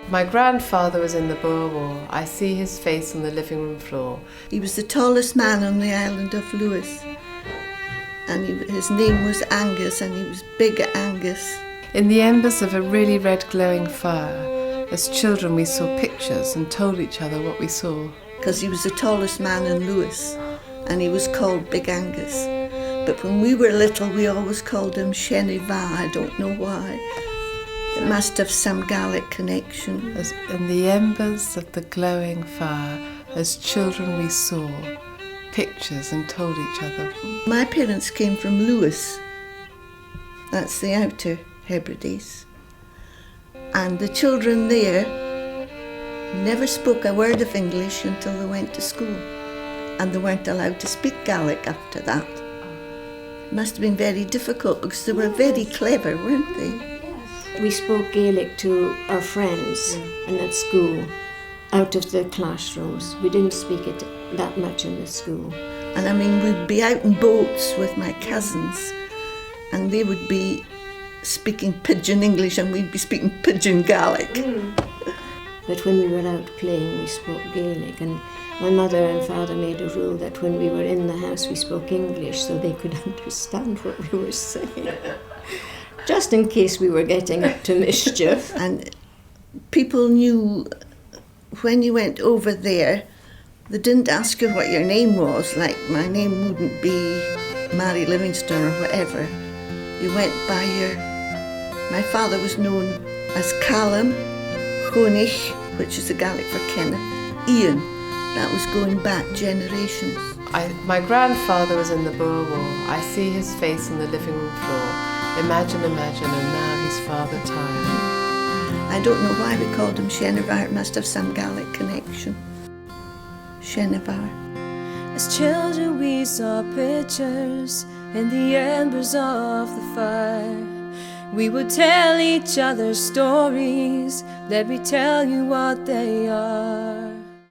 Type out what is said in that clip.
My grandfather was in the Boer War. I see his face on the living room floor. He was the tallest man on the island of Lewis. And his name was Angus, and he was big Angus. In the embers of a really red glowing fire, as children we saw pictures and told each other what we saw. Because he was the tallest man in Lewis, and he was called Big Angus. But when we were little, we always called him Sheniva. I don't know why. It must have some Gaelic connection. As in the embers of the glowing fire, as children we saw pictures and told each other. My parents came from Lewis. That's the Outer Hebrides. And the children there never spoke a word of English until they went to school. And they weren't allowed to speak Gaelic after that. It must have been very difficult because they were very clever, weren't they? We spoke Gaelic to our friends and at school, out of the classrooms. We didn't speak it that much in the school. And I mean, we'd be out in boats with my cousins, and they would be speaking pidgin English and we'd be speaking pidgin Gaelic. But when we were out playing, we spoke Gaelic, and my mother and father made a rule that when we were in the house, we spoke English so they could understand what we were saying. Just in case we were getting up to mischief. And people knew when you went over there, they didn't ask you what your name was, like my name wouldn't be Mary Livingston or whatever. You went by my father was known as Callum, Honich, which is the Gaelic for Kenneth, Ian. That was going back generations. My grandfather was in the Boer War. I see his face on the living room floor. Imagine, and now he's Father Time. I don't know why we called him Shenivar. It must have some Gaelic connection. Shenivar. As children we saw pictures in the embers of the fire. We would tell each other stories. Let me tell you what they are.